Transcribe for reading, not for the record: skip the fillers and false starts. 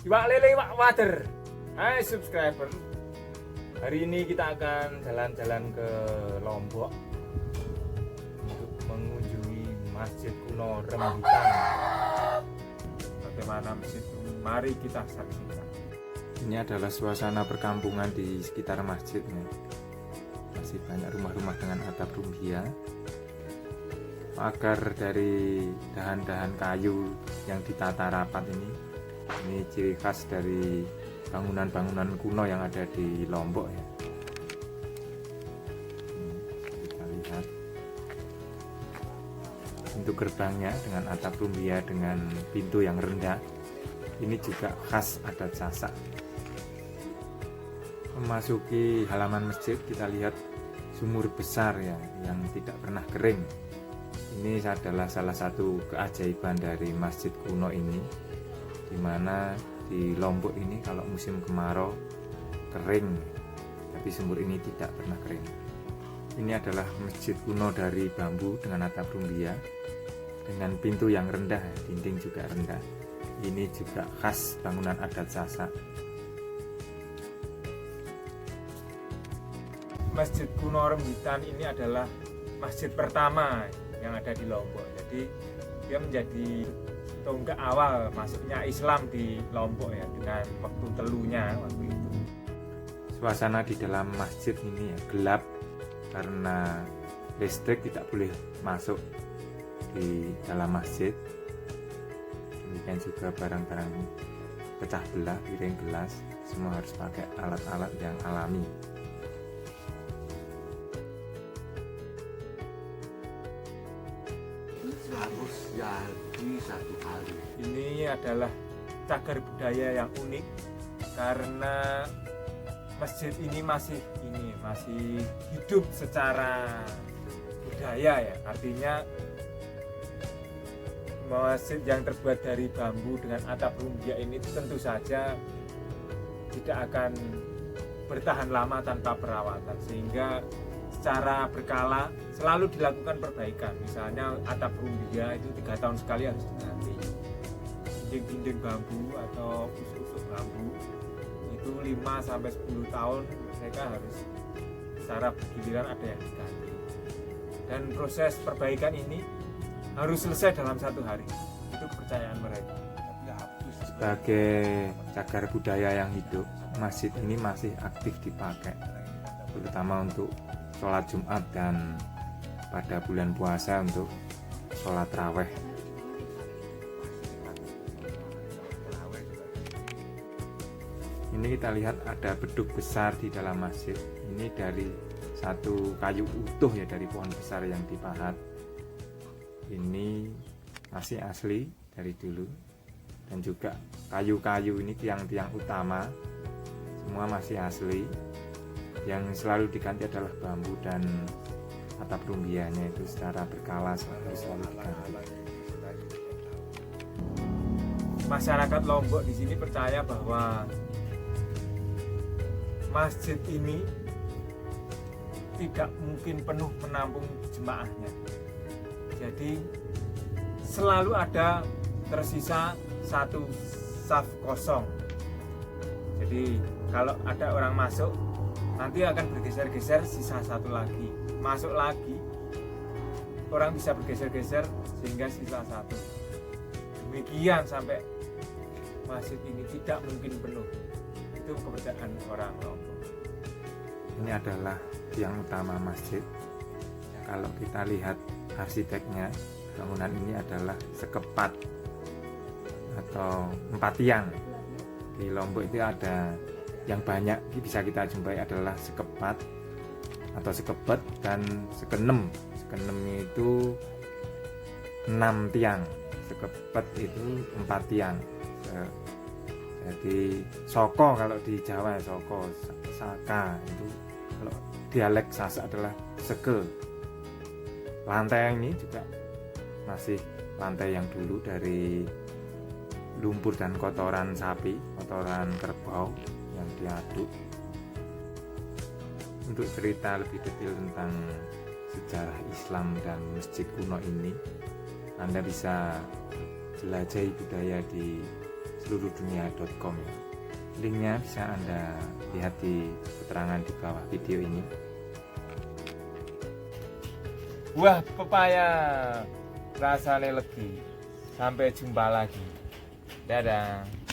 Iwak lele, iwak wader. Hai subscriber. Hari ini kita akan jalan-jalan ke Lombok untuk mengunjungi Masjid Kuno Rembutan. Bagaimana masjid ini? Mari kita saksikan. Ini adalah suasana perkampungan di sekitar masjidnya. Masih banyak rumah-rumah dengan atap rumbia. Pagar dari dahan-dahan kayu yang ditata rapat ini ciri khas dari bangunan-bangunan kuno yang ada di Lombok ya. Kita lihat untuk gerbangnya dengan atap rumbia dengan pintu yang rendah. Ini juga khas adat Sasak. Memasuki halaman masjid kita lihat sumur besar ya yang tidak pernah kering. Ini adalah salah satu keajaiban dari masjid kuno ini, di mana di Lombok ini kalau musim kemarau kering, tapi sumur ini tidak pernah kering. Ini adalah masjid kuno dari bambu dengan atap rumbia dengan pintu yang rendah, dinding juga rendah. Ini juga khas bangunan adat Sasak. Masjid Kuno Rembutan ini adalah masjid pertama yang ada di Lombok. Jadi dia menjadi tonggak awal masuknya Islam di Lombok ya, dengan waktu telunya waktu itu. Suasana di dalam masjid ini ya gelap karena listrik tidak boleh masuk di dalam masjid. Demikian juga barang-barang pecah belah, piring, gelas, semua harus pakai alat-alat yang alami. Harus jadi satu kali. Ini adalah cagar budaya yang unik karena masjid ini masih hidup secara budaya ya. Artinya masjid yang terbuat dari bambu dengan atap rumbia ini tentu saja tidak akan bertahan lama tanpa perawatan, sehingga secara berkala selalu dilakukan perbaikan. Misalnya atap rumbia itu 3 tahun sekali harus diganti, dinding-dinding bambu atau usuk-usuk bambu itu 5-10 tahun mereka harus secara bergiliran ada yang diganti, dan proses perbaikan ini harus selesai dalam 1 hari. Itu kepercayaan mereka. Sebagai cagar budaya yang hidup, masjid ini masih aktif dipakai, terutama untuk sholat Jumat dan pada bulan puasa untuk sholat raweh. Ini kita lihat ada beduk besar di dalam masjid. Ini dari satu kayu utuh ya, dari pohon besar yang dipahat. Ini masih asli dari dulu, dan juga kayu-kayu ini tiang-tiang utama semua masih asli. Yang selalu diganti adalah bambu dan atap rumbianya itu secara berkala selalu diganti. Masyarakat Lombok di sini percaya bahwa masjid ini tidak mungkin penuh menampung jemaahnya. Jadi selalu ada tersisa satu saf kosong. Jadi kalau ada orang masuk, nanti akan bergeser-geser sisa satu lagi, masuk lagi, orang bisa bergeser-geser sehingga sisa satu. Demikian sampai masjid ini tidak mungkin penuh. Itu kepercayaan orang Lombok. Ini adalah tiang utama masjid. Kalau kita lihat arsiteknya, bangunan ini adalah sekepat atau 4 tiang. Di Lombok itu ada yang banyak bisa kita jumpai adalah sekepat atau sekebet dan sekenem. Sekenem itu 6 tiang, sekepet itu 4 tiang. Jadi soko kalau di Jawa, soko, saka itu kalau dialek Sasak adalah seke. Lantai ini juga masih lantai yang dulu dari lumpur dan kotoran sapi, kotoran kerbau yang diaduk. Untuk cerita lebih detail tentang sejarah Islam dan masjid kuno ini, Anda bisa jelajahi budaya di seluruhdunia.com ya. Linknya bisa Anda lihat di keterangan di bawah video ini. Buah pepaya rasanya legi. Sampai jumpa lagi. Dadah.